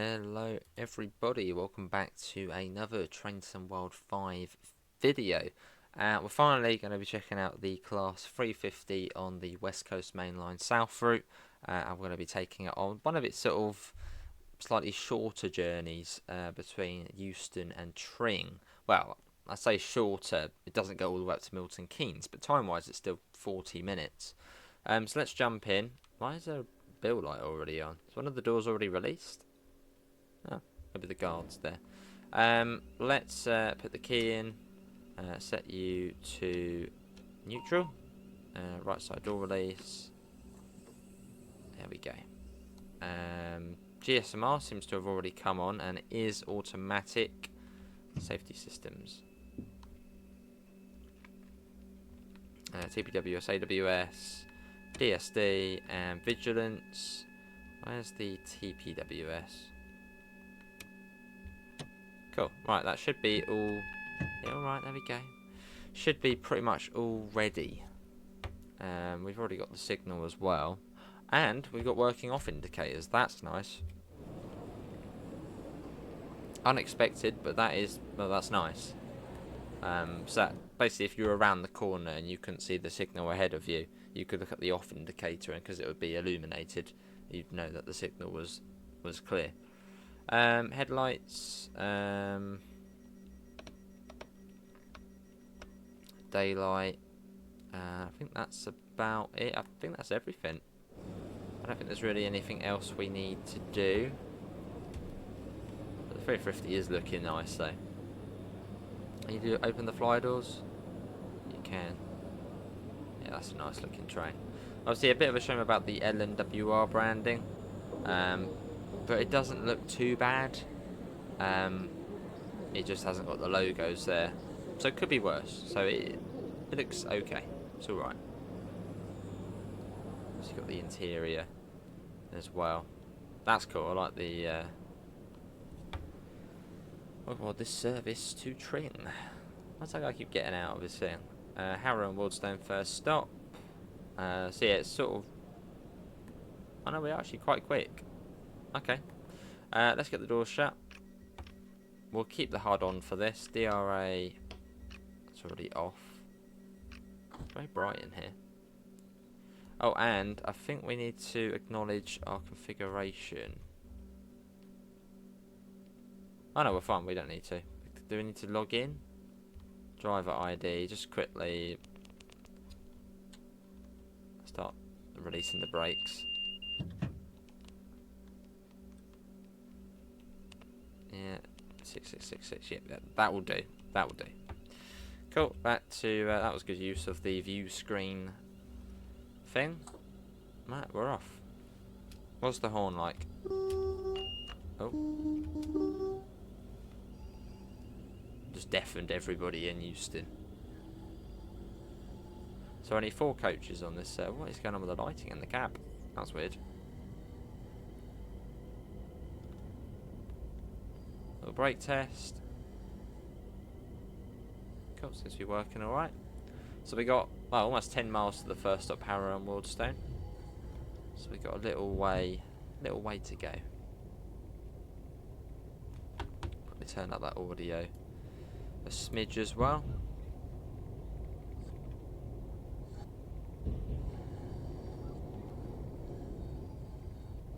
Hello everybody, welcome back to another Train Sim World 5 video. We're finally going to be checking out the Class 350 on the West Coast Mainline South route. I'm going to be taking it on one of its sort of slightly shorter journeys between Euston and Tring. Well, I say shorter, it doesn't go all the way up to Milton Keynes, but time-wise it's still 40 minutes. So let's jump in. Why is there a bill light already on? Is one of the doors already released? Oh, maybe the guard's there. Let's put the key in, set you to neutral, right side door release. There we go. GSMR seems to have already come on and it is automatic. Safety systems. TPWS, AWS, DSD, and vigilance. Where's the TPWS? Cool. Right, that should be all. Yeah, alright, there we go. Should be pretty much all ready. We've already got the signal as well. And we've got working off indicators. That's nice. Unexpected, but that is, well, that's nice. So that, basically, if you're around the corner and you couldn't see the signal ahead of you, you could look at the off indicator, and because it would be illuminated, you'd know that the signal was clear. Headlights, daylight. I think that's about it. I think that's everything. I don't think there's really anything else we need to do. But the 350 is looking nice though. Can you open the fly doors? You can. Yeah, that's a nice looking train. Obviously a bit of a shame about the LNWR branding. But it doesn't look too bad. It just hasn't got the logos there. So it could be worse. So it looks okay. It's alright. So you've got the interior as well. That's cool. I like the well, this service to Tring. That's like I keep getting out of this thing. Harrow and Wardstone first stop. So yeah, it's sort of. I know we're actually quite quick. Okay. Let's get the doors shut. We'll keep the HUD on for this. DRA. It's already off. It's very bright in here. Oh, and I think we need to acknowledge our configuration. Oh no, we're fine. We don't need to. Do we need to log in? Driver ID. Just quickly start releasing the brakes. Yeah, 6666. Yep, that will do. That will do. Cool. Back to that was good use of the view screen thing. Right, we're off. What's the horn like? Oh. Just deafened everybody in Euston. So only 4 coaches on this. What is going on with the lighting in the cab? That's weird. Little brake test. Cool, seems to be working alright. So we got, well, almost 10 miles to the first stop, Harrow and Wardstone. So we got a little way to go. Probably turn up that audio a smidge as well.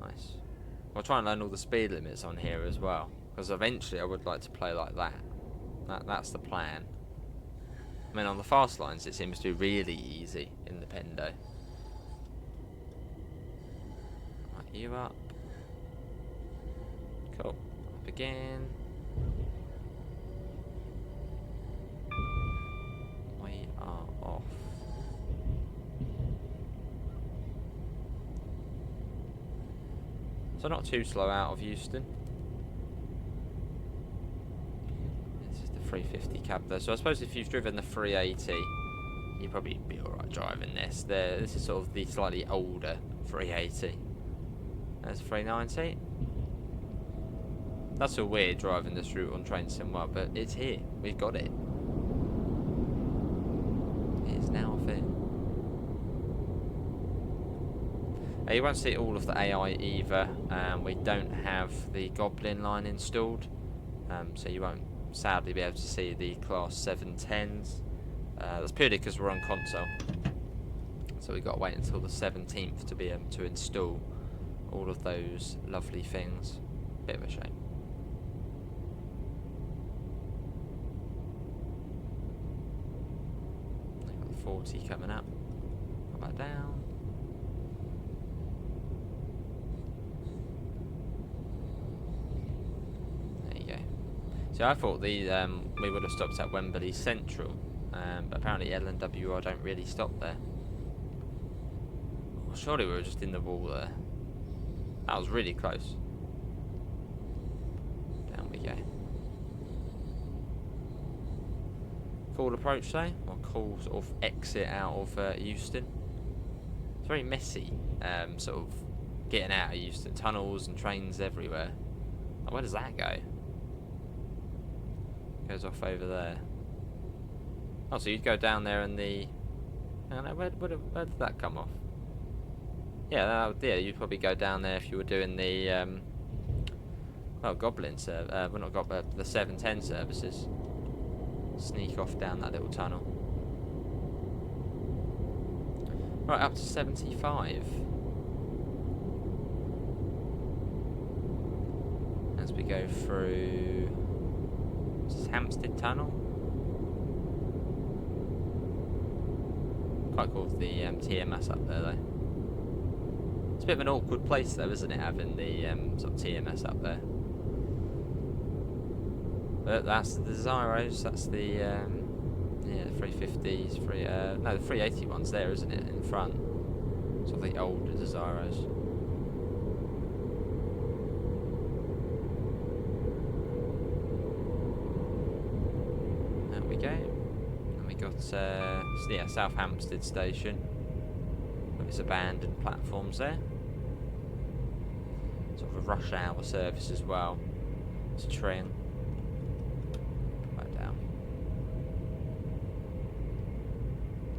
Nice. I'll try and learn all the speed limits on here as well, because eventually I would like to play like that. That's the plan. I mean, on the fast lines it seems to be really easy in the Pendo. Right, you up. Cool. Up again. We are off. So not too slow out of Euston. This is the 350 cab there. So I suppose if you've driven the 380, you'd probably be alright driving this. This is sort of the slightly older 380. There's 390. That's all weird driving this route on Train Sim World, but it's here. We've got it. It is now a thing. You won't see all of the AI either. We don't have the Goblin line installed, so you won't sadly be able to see the Class 710s. That's purely because we're on console, so we've got to wait until the 17th to be able to install all of those lovely things. Bit of a shame. We've got the 40 coming up. Put that down. So I thought we would have stopped at Wembley Central, but apparently LNWR don't really stop there. Well, surely we were just in the wall there. That was really close. Down we go. Cool approach though, or cool sort of exit out of Euston. It's very messy, sort of getting out of Euston. Tunnels and trains everywhere. Oh, where does that go? Goes off over there. Oh, so you'd go down there and the... I don't know, where did that come off? Yeah, you'd probably go down there if you were doing the... well, Goblin service. Well, not Goblin, the 710 services. Sneak off down that little tunnel. Right, up to 75. As we go through... Hampstead Tunnel. Quite cool with the TMS up there though. It's a bit of an awkward place though, isn't it, having the sort of TMS up there. But that's the Desiros, that's the yeah, the 350s, no, the 380 ones there, isn't it, in front. Sort of the older Desiros. Yeah, South Hampstead Station with its abandoned platforms there. Sort of a rush hour service as well. It's Tring. Right down.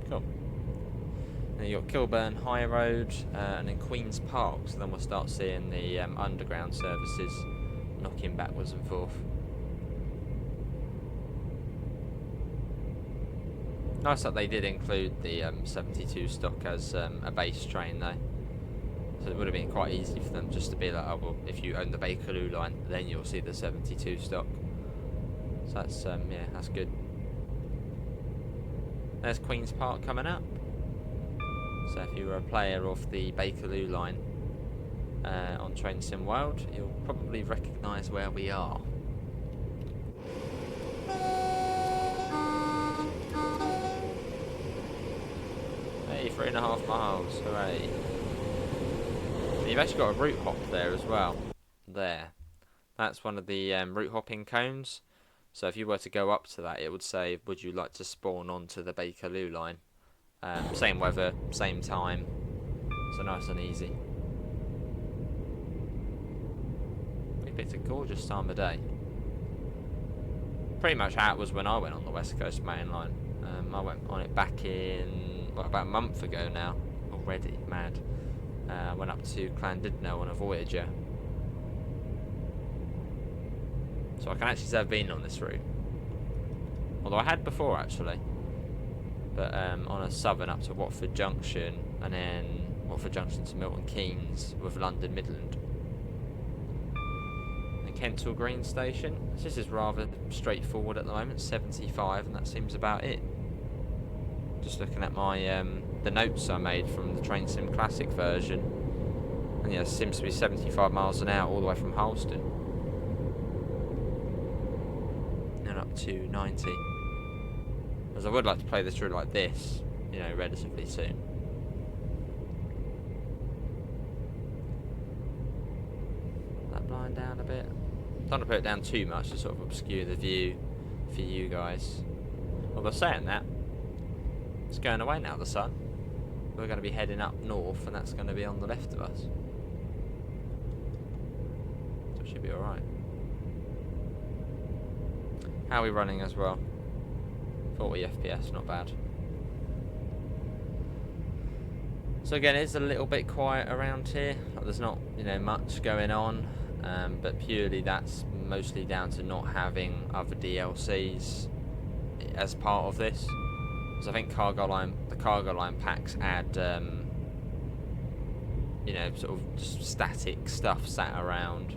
Cool. Then you got Kilburn High Road and then Queen's Park. So then we'll start seeing the underground services knocking backwards and forth. Nice that they did include the 72 stock as a base train though. So it would have been quite easy for them just to be like, oh well, if you own the Bakerloo line, then you'll see the 72 stock. So that's, yeah, that's good. There's Queen's Park coming up. So if you were a player of the Bakerloo line on Train Sim World, you'll probably recognise where we are. 3.5 miles, hooray. You've actually got a route hop there as well. There. That's one of the route hopping cones. So if you were to go up to that, it would say, would you like to spawn onto the Bakerloo line? Same weather, same time. So nice and easy. We picked a gorgeous time of day. Pretty much how it was when I went on the West Coast Mainline. I went on it back in, well, about a month ago now. Already, mad. I went up to Llandudno on a Voyager. So I can actually say I've been on this route. Although I had before actually. But on a southern up to Watford Junction and then Watford Junction to Milton Keynes with London Midland. And Kensal Green Station. This is rather straightforward at the moment, 75, and that seems about it. Just looking at my the notes I made from the Train Sim Classic version. And yeah, it seems to be 75 miles an hour all the way from Euston. And up to 90. As I would like to play this route like this, you know, relatively soon. That blind down a bit. Don't want to put it down too much to sort of obscure the view for you guys. Although saying that, it's going away now, the sun. We're going to be heading up north, and that's going to be on the left of us. So it should be alright. How are we running as well? 40 FPS, not bad. So again, it's a little bit quiet around here. Like, there's not, you know, much going on, but purely that's mostly down to not having other DLCs as part of this. So I think the cargo line packs add, you know, sort of just static stuff sat around.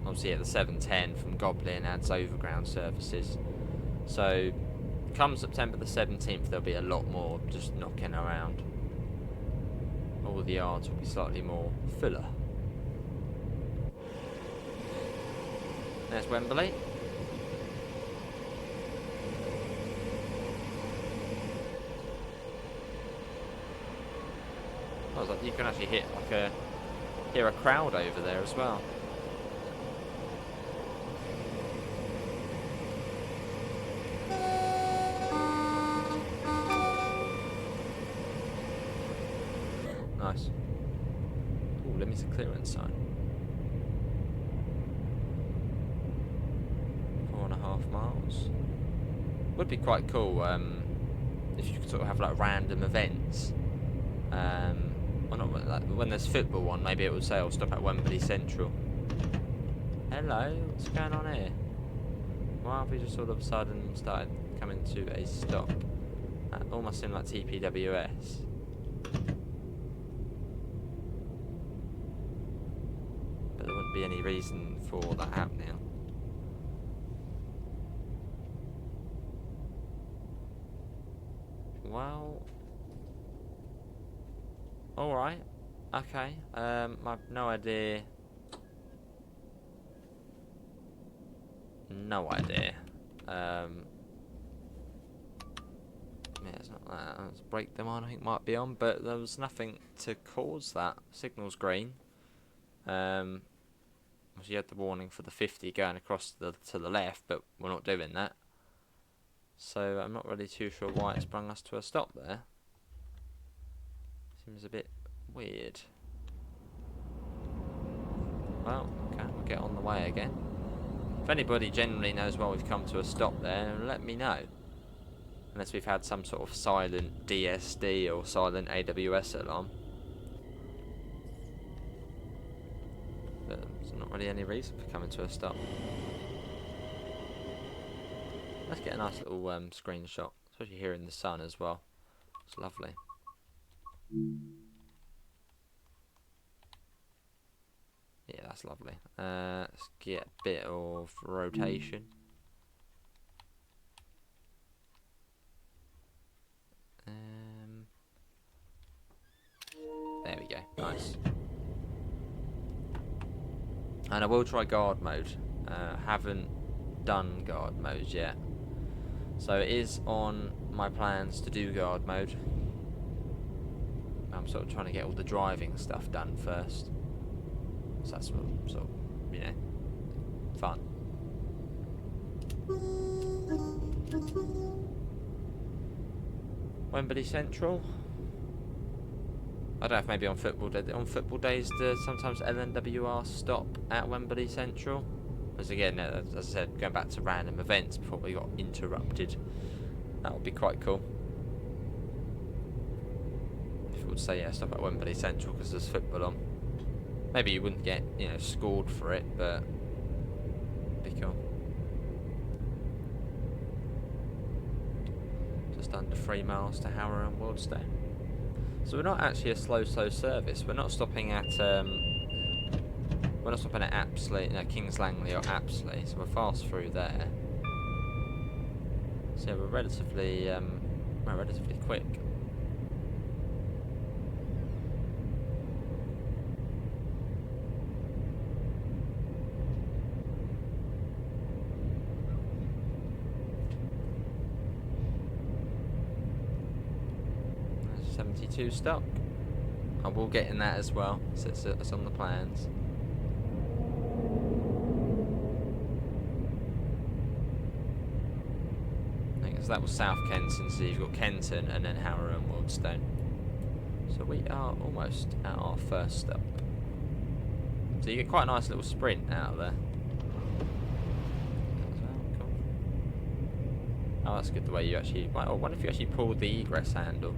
Obviously, at the 710 from Goblin adds overground services. So come September the 17th, there'll be a lot more just knocking around. All the yards will be slightly more fuller. There's Wembley. I was like, you can actually hear a crowd over there as well. Nice. Ooh, limited clearance sign. 4.5 miles. Would be quite cool if you could sort of have like random events. Or not, like when there's football on, maybe it would say I'll stop at Wembley Central. Hello, what's going on here? Why have we just all of a sudden started coming to a stop? That almost seemed like TPWS. But there wouldn't be any reason for that happening. Well, alright, okay, I've no idea. No idea. Yeah, it's not that. Let's break them on, I think might be on, but there was nothing to cause that. Signal's green. You had the warning for the 50 going across to the left, but we're not doing that. So I'm not really too sure why it's brought us to a stop there. Seems a bit weird. Well, okay, we'll get on the way again. If anybody genuinely knows why we've come to a stop there, let me know. Unless we've had some sort of silent DSD or silent AWS alarm. But there's not really any reason for coming to a stop. Let's get a nice little screenshot, especially here in the sun as well. It's lovely. Yeah, that's lovely. Let's get a bit of rotation. There we go. Nice. And I will try guard mode. Haven't done guard mode yet. So it is on my plans to do guard mode. I'm sort of trying to get all the driving stuff done first. So that's sort of, you know, fun. Wembley Central. I don't know if maybe on football days do sometimes LNWR stop at Wembley Central. As again, as I said, going back to random events before we got interrupted. That would be quite cool. If it would say, yeah, stop at Wembley Central because there's football on. Maybe you wouldn't get, you know, scored for it, but it'd be cool. Just under 3 miles to Harrow and Wildstone. So we're not actually a slow service. We're not stopping at Apsley, no, Kings Langley or Apsley, so we're fast through there. So we're relatively quick. There's 72 stock. I will get in that as well, so it's on the plans. So that was South Kenton, so you've got Kenton and then Harrow and Wildstone. So we are almost at our first stop. So you get quite a nice little sprint out of there. Cool. Oh, that's good the way you actually... I wonder if you actually pulled the egress handle.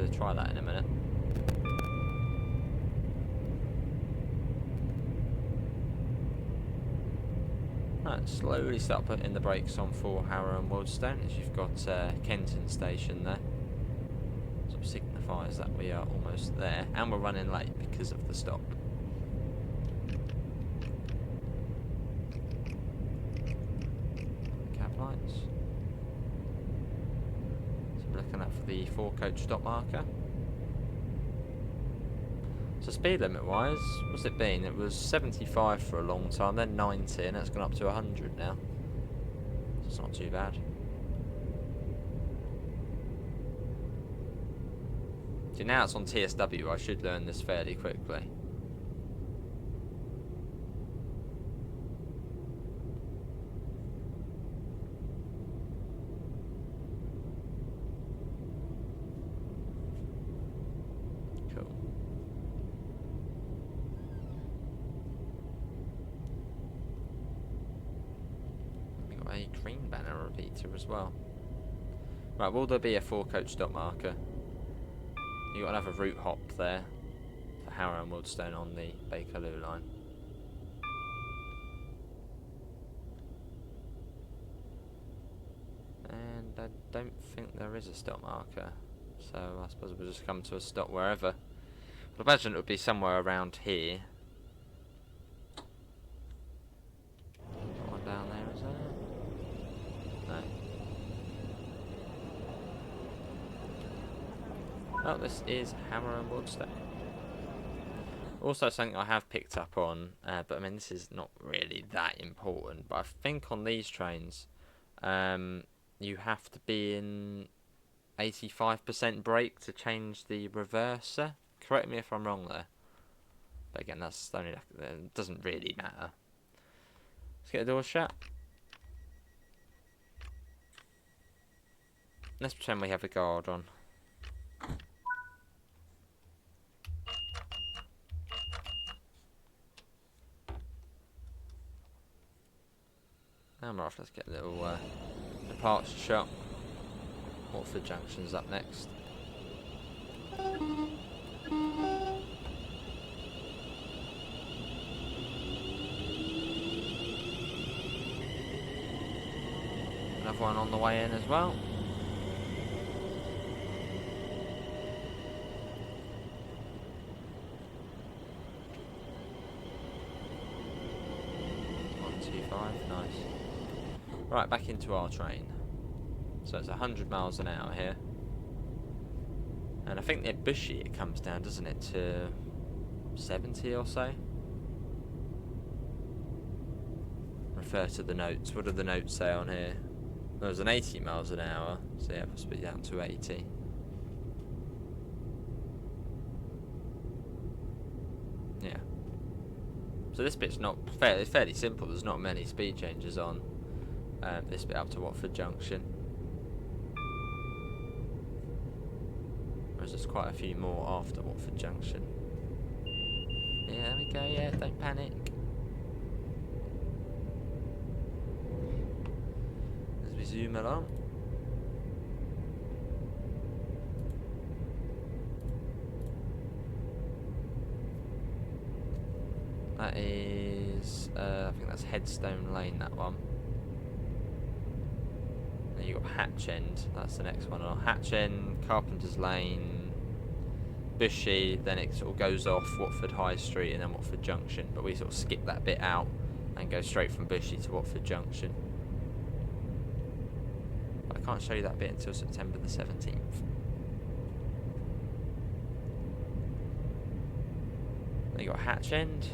to try that in a minute. Right, slowly start putting the brakes on for Harrow and Wealdstone, as you've got Kenton Station there. Sort of signifies that we are almost there, and we're running late because of the stop. Cab lights. So we're looking at for the 4-coach stop marker. So speed limit wise, what's it been? It was 75 for a long time, then 90, and it's gone up to 100 now. So it's not too bad. See, now it's on TSW, I should learn this fairly quickly. A green banner repeater as well. Right, will there be a 4-coach stop marker? You've got another route hop there for Harrow and Wealdstone on the Bakerloo line. And I don't think there is a stop marker, so I suppose we'll just come to a stop wherever. I'd imagine it would be somewhere around here. One down there, is there? No. Oh, this is Harrow and Wealdstone. Also something I have picked up on, but I mean this is not really that important, but I think on these trains you have to be in 85% brake to change the reverser. Correct me if I'm wrong there. But again, that's only it doesn't really matter. Let's get the door shut. Let's pretend we have a guard on. And we're off. Let's get a little departure shot. Watford Junction's up next. Another one on the way in as well. Nice. Right, back into our train. So it's 100 miles an hour here. And I think at Bushy it comes down, doesn't it, to 70 or so? Refer to the notes. What do the notes say on here? There's an 80 miles an hour, so yeah, we'll speed down to 80. Yeah. So this bit's not fairly simple. There's not many speed changes on this bit up to Watford Junction. Whereas there's quite a few more after Watford Junction. Yeah, there we go. Yeah, don't panic. As we zoom along. That is, I think that's Headstone Lane, that one. Then you've got Hatch End, that's the next one. Hatch End, Carpenter's Lane, Bushy, then it sort of goes off Watford High Street and then Watford Junction. But we sort of skip that bit out and go straight from Bushy to Watford Junction. But I can't show you that bit until September the 17th. Then you've got Hatch End.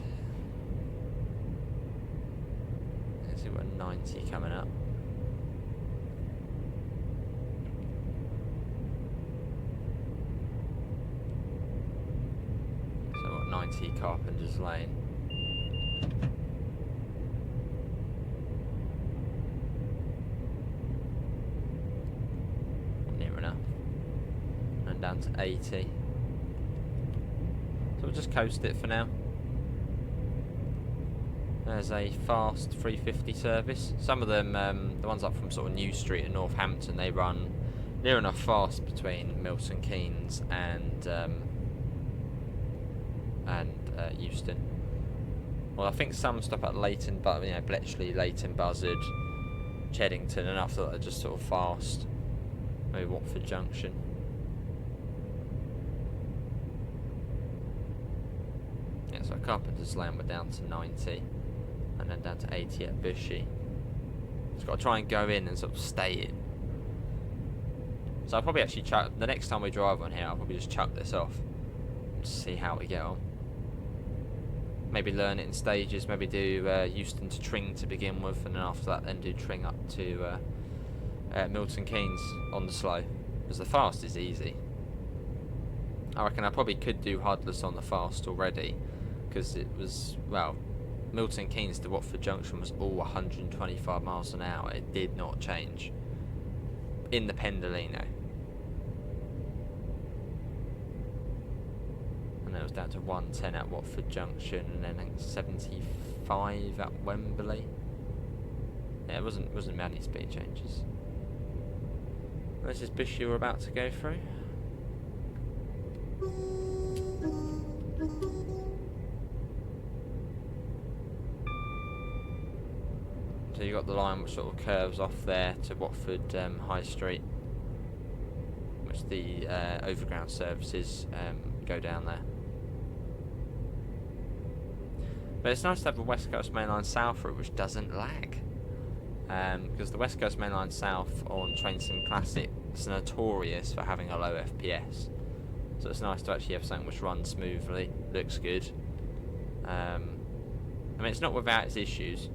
We've got 90 coming up. So we've got 90 Carpenter's Lane. Near enough. And down to 80. So we'll just coast it for now. There's a fast 350 service. Some of them, the ones up from sort of New Street and Northampton, they run near enough fast between Milton Keynes and Euston. Well, I think some stop at Leighton, but Bletchley, Leighton Buzzard, Cheddington, and after that they're just sort of fast. Maybe Watford Junction. Yeah, so Carpenter's Lane we're down to 90, and then down to 80 at Bushy. Just got to try and go in and sort of stay in. So I'll probably actually chuck, the next time we drive on here, I'll probably just chuck this off and see how we get on. Maybe learn it in stages, maybe do Euston to Tring to begin with, and then after that then do Tring up to Milton Keynes on the slow, because the fast is easy. I reckon I probably could do Hardless on the fast already, because it was, well, Milton Keynes to Watford Junction was all 125 miles an hour. It did not change in the Pendolino. And then it was down to 110 at Watford Junction, and then 75 at Wembley. Yeah, it wasn't many speed changes. This is Bushy we're about to go through. So you've got the line which sort of curves off there to Watford High Street, which the overground services go down there. But it's nice to have a West Coast Mainline South route which doesn't lag. Because the West Coast Mainline South on Train Sim Classic is notorious for having a low FPS. So it's nice to actually have something which runs smoothly, looks good. I mean, it's not without its issues.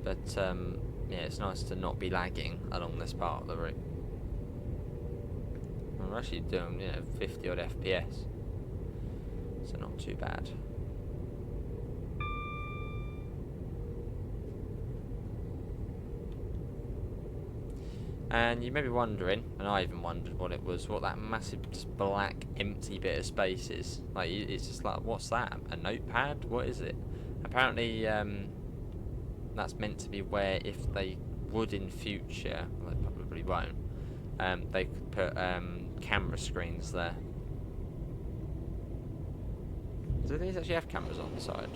But yeah, it's nice to not be lagging along this part of the route. And we're actually doing 50 odd FPS, so not too bad. And you may be wondering, and I even wondered what it was, what that massive just black empty bit of space is. Like, it's just like, what's that? A notepad? What is it? Apparently that's meant to be where, if they would in future, well, they probably won't, they could put camera screens there. Do these actually have cameras on the side?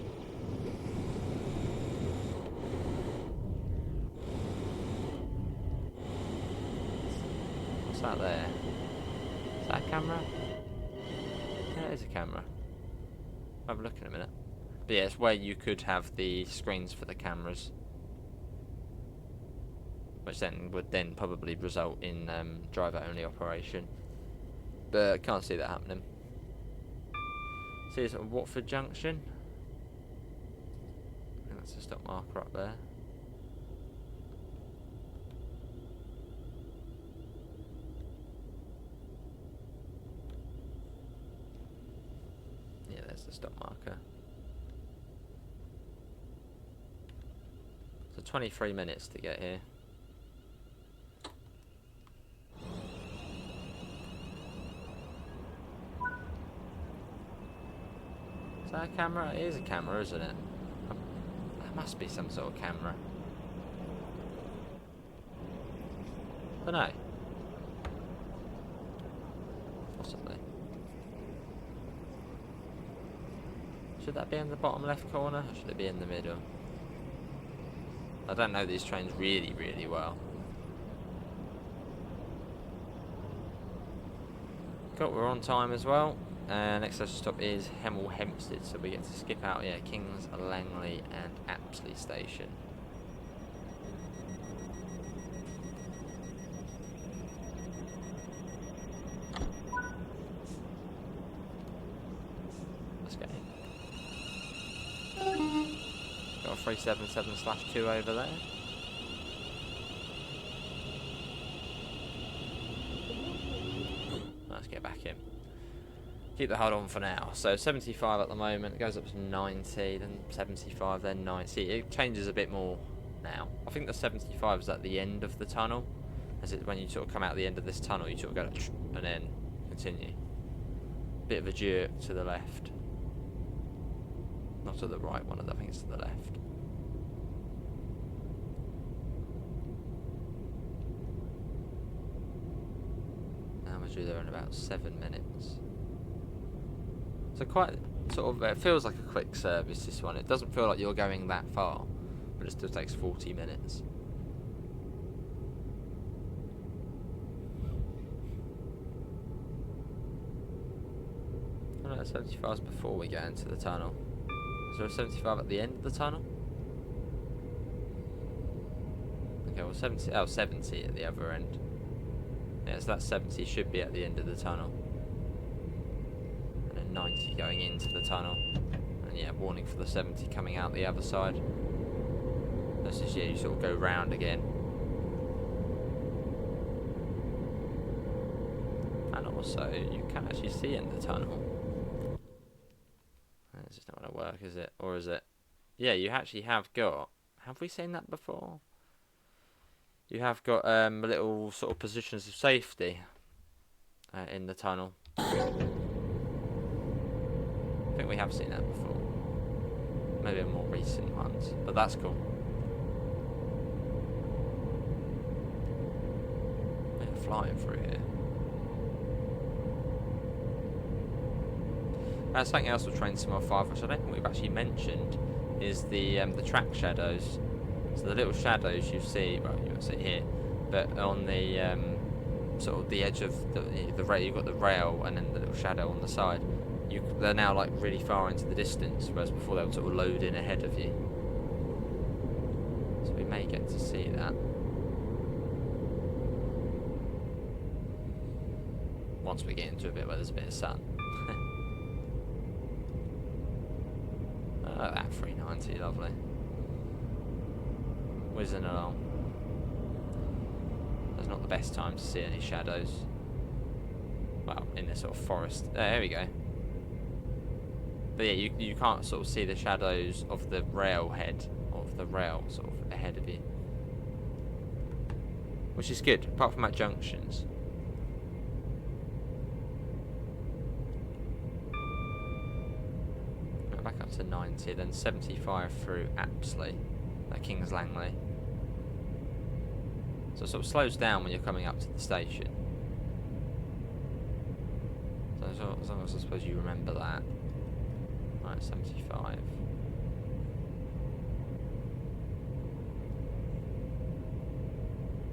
What's that there? Is that a camera? Yeah, it is a camera. I'll have a look in a minute. But yeah, it's where you could have the screens for the cameras, which then would probably result in driver-only operation. But I can't see that happening. See, it's at Watford Junction. And that's a stop marker up there. Yeah, there's the stop marker. So 23 minutes to get here. Is that a camera? It is a camera, isn't it? That must be some sort of camera. But no. Possibly. Should that be in the bottom left corner, or should it be in the middle? I don't know these trains really, really well. Cool, we're on time as well. Next stop is Hemel Hempstead, so we get to skip out, Kings, Langley and Apsley Station. Let's go. Got a 377/2 over there. Let's get back in. Keep the hold on for now. So 75 at the moment, it goes up to 90, then 75, then 90. It changes a bit more now. I think the 75 is at the end of the tunnel. As it, when you sort of come out the end of this tunnel, you sort of go and then continue. Bit of a jerk to the left. Not to the right one, I think it's to the left. we're due there in about 7 minutes. So quite sort of, it feels like a quick service, this one. It doesn't feel like you're going that far, but it still takes 40 minutes. Oh no, 75 is before we get into the tunnel. Is there a 75 at the end of the tunnel? Okay, well 70 at the other end. Yeah, so that 70 should be at the end of the tunnel. And then 90 going into the tunnel. And yeah, warning for the 70 coming out the other side. This is, yeah, you sort of go round again. And also, you can actually see in the tunnel. It's just not going to work, is it? Or is it? Yeah, you actually have got... Have we seen that before? You have got little sort of positions of safety in the tunnel. I think we have seen that before. Maybe in more recent ones, but that's cool. They're flying through here. Something else with Train Sim 5, which I don't think we've actually mentioned, is the track shadows. So the little shadows you see, well, you won't see here, but on the sort of the edge of the rail, you've got the rail and then the little shadow on the side. They're now like really far into the distance, whereas before they would sort of load in ahead of you. So we may get to see that. Once we get into a bit where there's a bit of sun. Oh, that 390, lovely. Whizzing along. There's not the best time to see any shadows. Well, in this sort of forest. There we go. But yeah, you can't sort of see the shadows of the rail head, of the rail sort of ahead of you. Which is good, apart from at junctions. Back up to 90, then 75 through Apsley, Kings Langley. So it sort of slows down when you're coming up to the station. So as long as I suppose you remember that. Right, 75.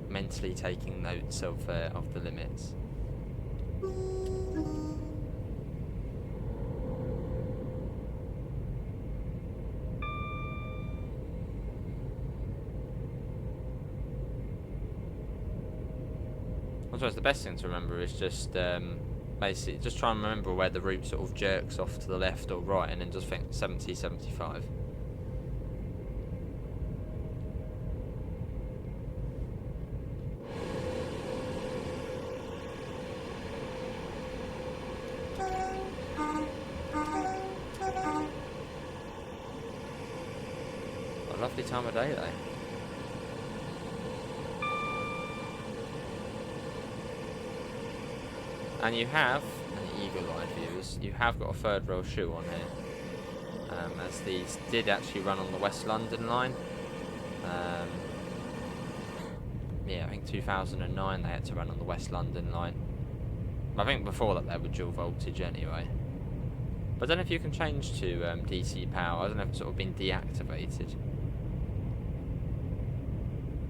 Mentally taking notes of the limits. I suppose the best thing to remember is just basically just try and remember where the route sort of jerks off to the left or right, and then just think 70, 75. What a lovely time of day though. And you have, and the eagle-eyed viewers, you have got a third rail shoe on here, as these did actually run on the West London line. Yeah, I think 2009 they had to run on the West London line. I think before that they were dual voltage anyway. But I don't know if you can change to DC power. I don't know if it's sort of been deactivated.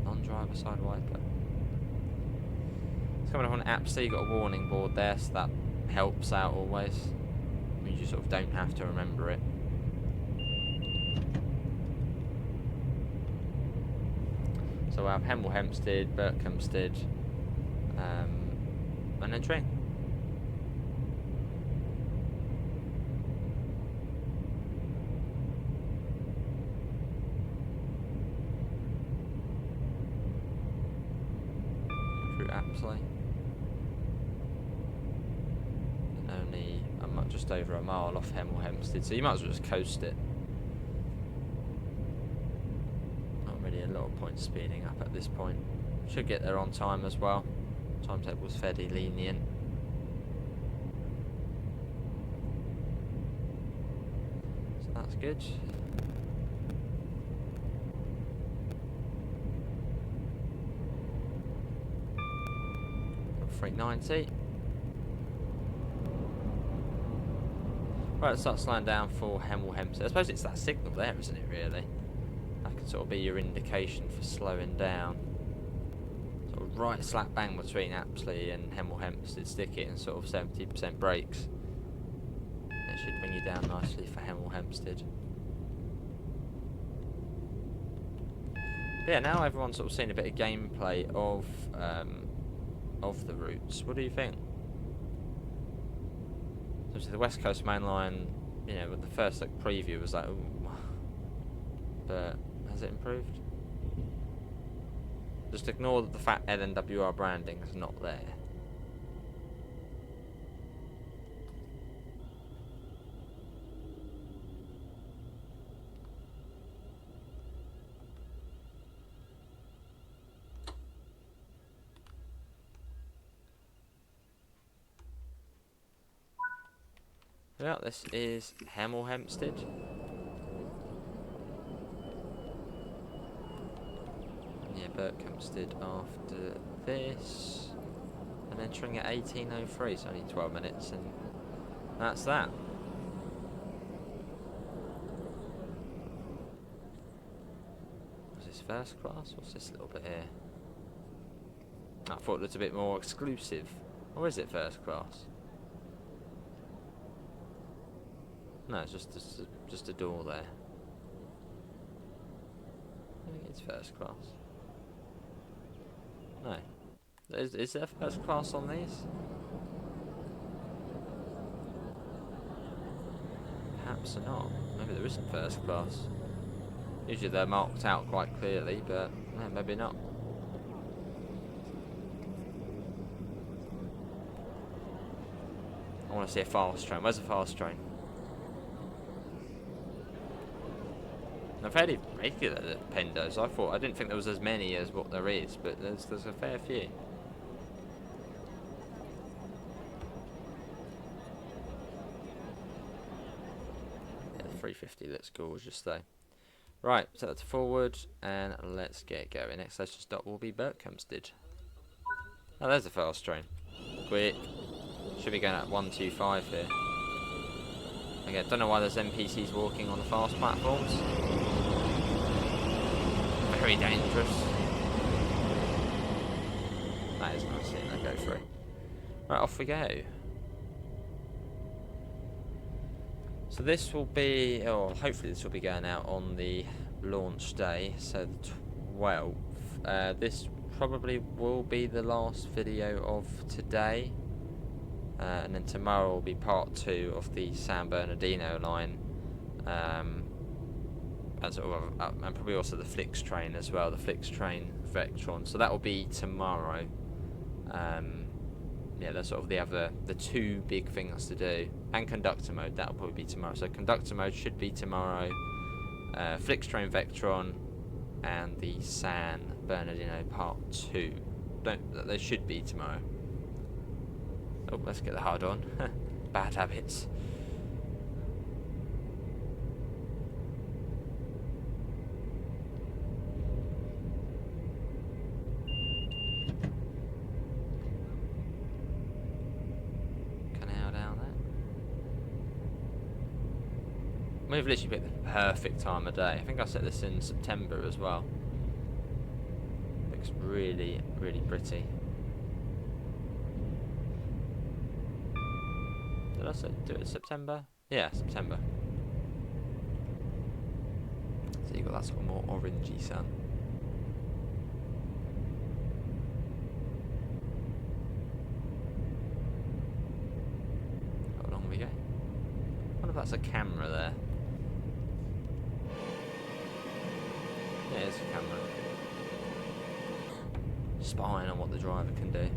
Non-driver side wiper. Coming up on Apsley, you've got a warning board there, so that helps out always. It means you sort of don't have to remember it. So we have Hemel Hempstead, Berkhamsted, and then Tring. Through Apsley. Just over a mile off Hemel Hempstead, so you might as well just coast it. Not really a lot of point speeding up at this point. Should get there on time as well. Timetable's fairly lenient. So that's good. 390. Right, start slowing down for Hemel Hempstead. I suppose it's that signal there, isn't it, really? That can sort of be your indication for slowing down. Sort of right slap bang between Apsley and Hemel Hempstead. Stick it in sort of 70% brakes. It should bring you down nicely for Hemel Hempstead. But yeah, now everyone's sort of seen a bit of gameplay of the routes. What do you think? Obviously, the West Coast Main Line, you know, with the first like preview was like, ooh, but has it improved? Just ignore the fact LNWR branding is not there. Well, this is Hemel Hempstead. Yeah, Berkhamsted after this. And then Tring at 18:03, so only 12 minutes, and that's that. Was this first class? What's this little bit here? I thought it looked a bit more exclusive. Or is it first class? No, it's just a door there. I think it's first class. No. Is there first class on these? Perhaps not. Maybe there isn't first class. Usually they're marked out quite clearly, but no, maybe not. I want to see a fast train. Where's the fast train? They're fairly regular, the Pendos. I didn't think there was as many as what there is, but there's a fair few. Yeah, the 350 looks gorgeous though. Right, set that to forward and let's get going. Next station stop will be Berkhamsted. Oh, there's a fast train. Quick. Should be going at 125 here. Again, don't know why there's NPCs walking on the fast platforms. Very dangerous. That is nice seeing that go through. Right, off we go. So this will be, or hopefully this will be going out on the launch day, so the 12th. This probably will be the last video of today. And then tomorrow will be part 2 of the San Bernardino line. And probably also the Flix train as well, the Flix train Vectron. So that will be tomorrow. Yeah, that's sort of the two big things to do. And conductor mode, that will probably be tomorrow. So conductor mode should be tomorrow. Flix train Vectron and the San Bernardino part 2. They should be tomorrow. Oh, let's get the hard on. Bad habits. Canal down there. We've literally picked the perfect time of day. I think I set this in September as well. Looks really, really pretty. Did I do it in September? Yeah, September. So you got that sort of more orangey sun. How long we go? I wonder if that's a camera there. Yeah, it's a camera. Spying on what the driver can do.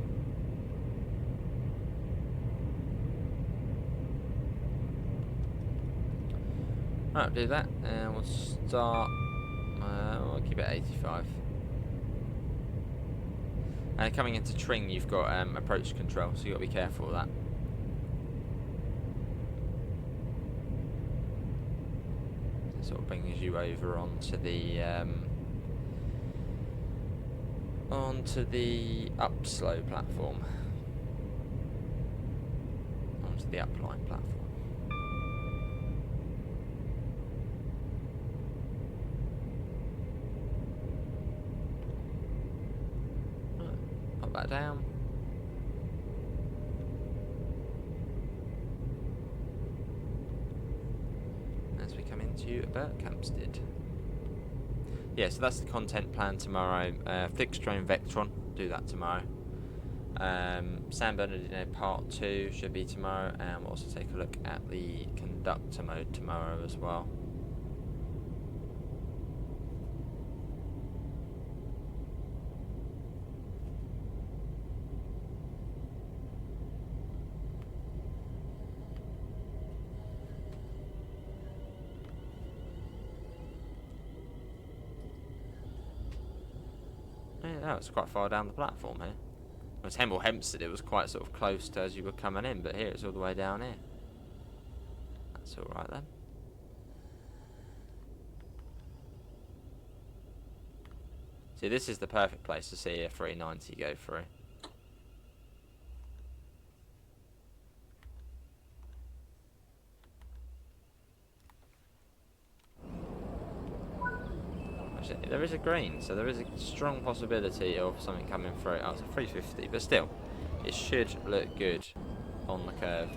Right, do that, and we'll start. We'll keep it at 85. And coming into Tring, you've got approach control, so you've got to be careful of that. It sort of brings you over onto the upslow platform, onto the upline platform. back down. As we come into Berkhamsted. Yeah, so that's the content plan tomorrow. Fixed drone Vectron, do that tomorrow. San Bernardino Part 2 should be tomorrow, and we'll also take a look at the conductor mode tomorrow as well. Yeah, it's quite far down the platform here. With Hemel Hempstead, it was quite sort of close to as you were coming in, but here it's all the way down here. That's alright then. See, this is the perfect place to see a 390 go through. Actually, there is a green, so there is a strong possibility of something coming through. Oh, it's a 350, but still, it should look good on the curve.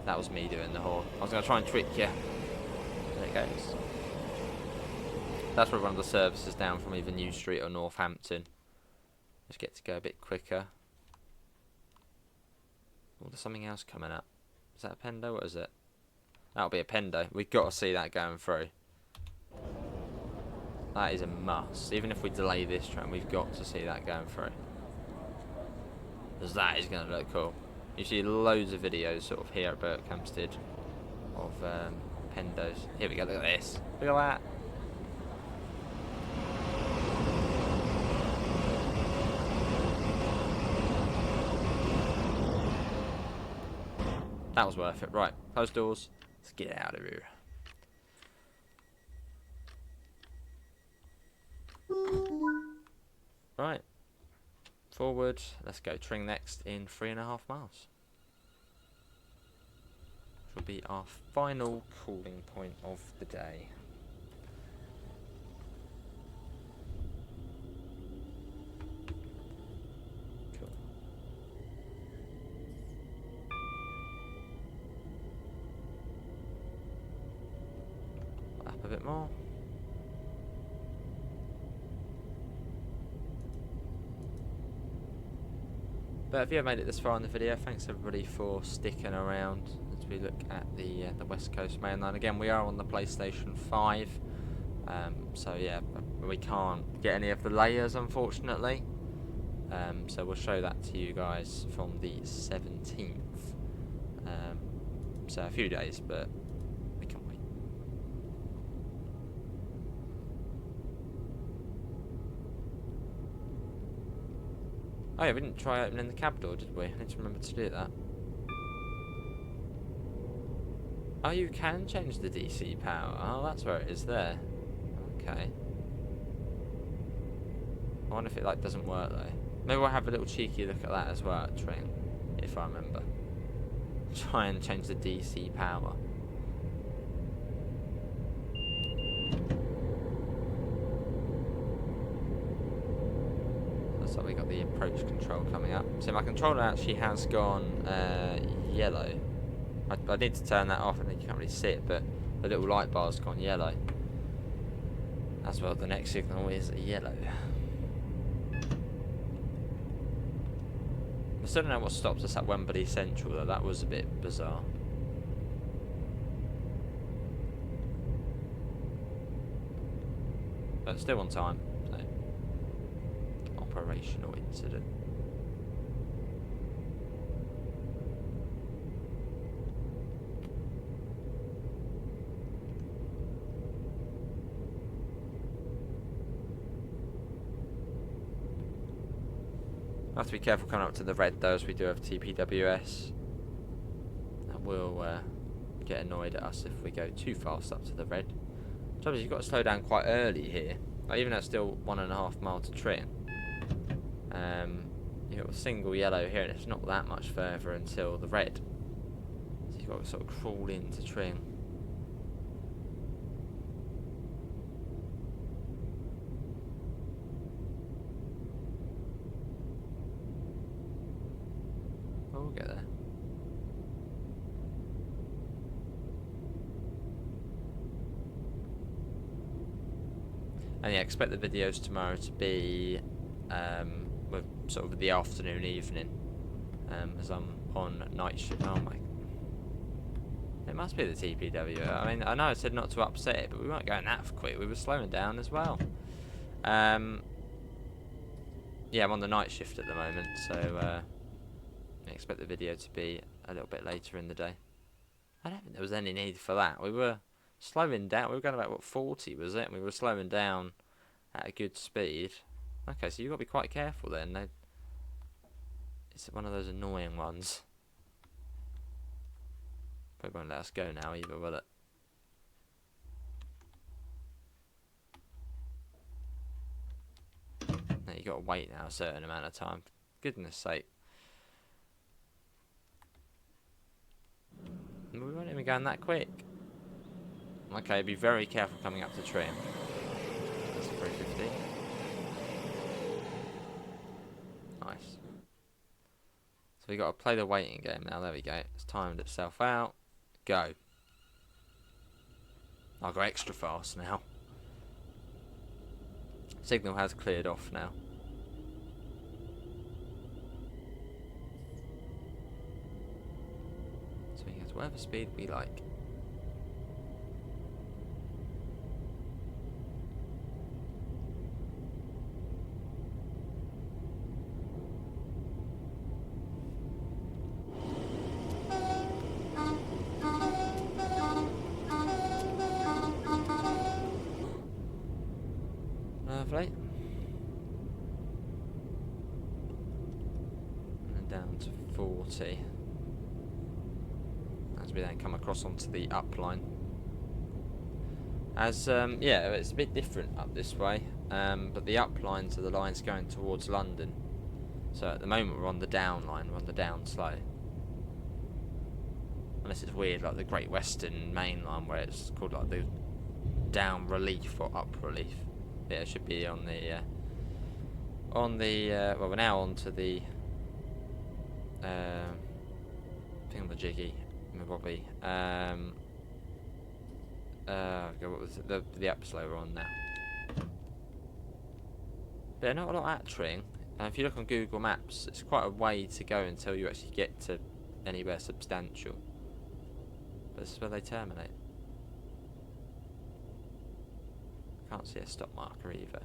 That was me doing the horn. I was going to try and trick you. There it goes. That's where one of the services down from either New Street or Northampton. Just get to go a bit quicker. Oh, there's something else coming up. Is that a Pendo? What is it? That'll be a Pendo. We've got to see that going through. That is a must. Even if we delay this train, we've got to see that going through. Because that is going to look cool. You see loads of videos sort of here at Berkhamsted of Pendos. Here we go, look at this. Look at that. That was worth it. Right, close doors. Let's get out of here. Right. Forward. Let's go Tring next in 3.5 miles. Which will be our final cooling point of the day. Cool. Up a bit more. But if you have made it this far in the video, thanks everybody for sticking around as we look at the West Coast Mainline. Again, we are on the PlayStation 5, so yeah, we can't get any of the layers unfortunately. So we'll show that to you guys from the 17th. So a few days, but we can wait. Oh yeah, we didn't try opening the cab door, did we? I need to remember to do that. Oh, you can change the DC power. Oh, that's where it is there. Okay. I wonder if it like doesn't work though. Maybe we'll have a little cheeky look at that as well at Tring, if I remember. Try and change the DC power. So we got the approach control coming up. So my controller actually has gone yellow. I need to turn that off, and then you can't really see it, but the little light bar's gone yellow. As well, the next signal is yellow. I still don't know what stops us at Wembley Central though. That was a bit bizarre. But still on time. So. Operational incident. I have to be careful coming up to the red though, as we do have TPWS. That will get annoyed at us if we go too fast up to the red. Trouble is, you've got to slow down quite early here. Like, even though it's still 1.5 miles to Tring. You've got a single yellow here, and it's not that much further until the red. So you've got to sort of crawl into Tring. get there. And yeah, expect the videos tomorrow to be with sort of the afternoon, evening, as I'm on night shift. Oh my! It must be the TPW. I mean, I know I said not to upset it, but we weren't going that quick. We were slowing down as well. Yeah, I'm on the night shift at the moment, so I expect the video to be a little bit later in the day. I don't think there was any need for that. We were slowing down. We were going about, what, 40 was it? And we were slowing down at a good speed. Okay, so you've got to be quite careful then. It's one of those annoying ones. Probably won't let us go now either, will it? No, you got to wait now a certain amount of time. For goodness sake. We weren't even going that quick. Okay, be very careful coming up to Tring. That's 350. Nice. So we got to play the waiting game now. There we go. It's timed itself out. Go. I'll go extra fast now. Signal has cleared off now. So we get to whatever speed we like. Lovely. And then down to 40. As we then come across onto the up line. As, yeah, it's a bit different up this way. But the up lines are the lines going towards London. So at the moment we're on the down line, we're on the down slow. Unless it's weird, like the Great Western Mainline, where it's called like the down relief or up relief. Yeah, it should be on the well, we're now on to the thingamajiggy, Mabobby. What was it? The up slow we're on now. But yeah, not a lot at Tring. If you look on Google Maps, it's quite a way to go until you actually get to anywhere substantial. But this is where they terminate. Can't see a stop marker either.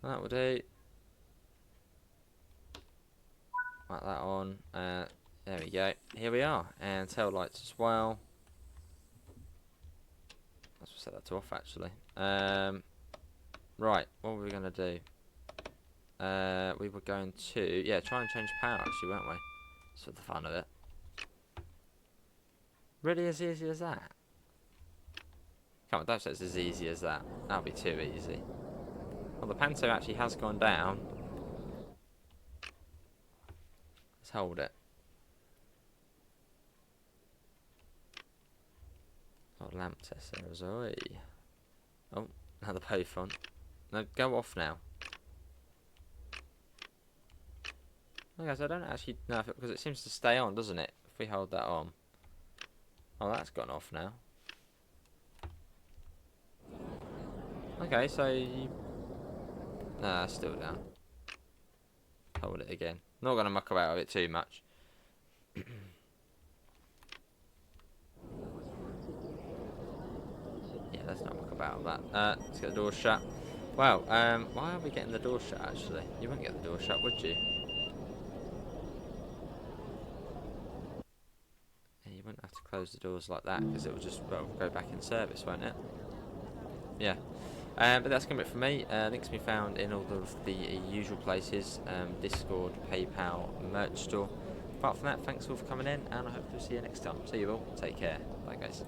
That will do. Like that on. There we go. Here we are. And tail lights as well. Let's set that to off actually. Right, what were we going to do? We were going to, yeah, try and change power actually, weren't we? That's for the fun of it. Really as easy as that? Come on, don't say it's as easy as that. That'll be too easy. Well, the panto actually has gone down. Let's hold it. Got lamp test there as well. Oh, another payphone. No, go off now. Okay, guys, I don't actually know if it, because it seems to stay on, doesn't it? If we hold that on. Oh, that's gone off now. Okay, so you... Nah, still down. Hold it again. Not going to muck about with it too much. Yeah, let's not muck about with that. Let's get the door shut. Wow, why are we getting the door shut actually? You wouldn't get the door shut, would you? Yeah, you wouldn't have to close the doors like that because it will just go back in service, won't it? Yeah. But that's going to be it from me. Links can be found in all of the usual places. Discord, PayPal, merch store. Apart from that, thanks all for coming in and I hope to see you next time. See you all. Take care. Bye guys.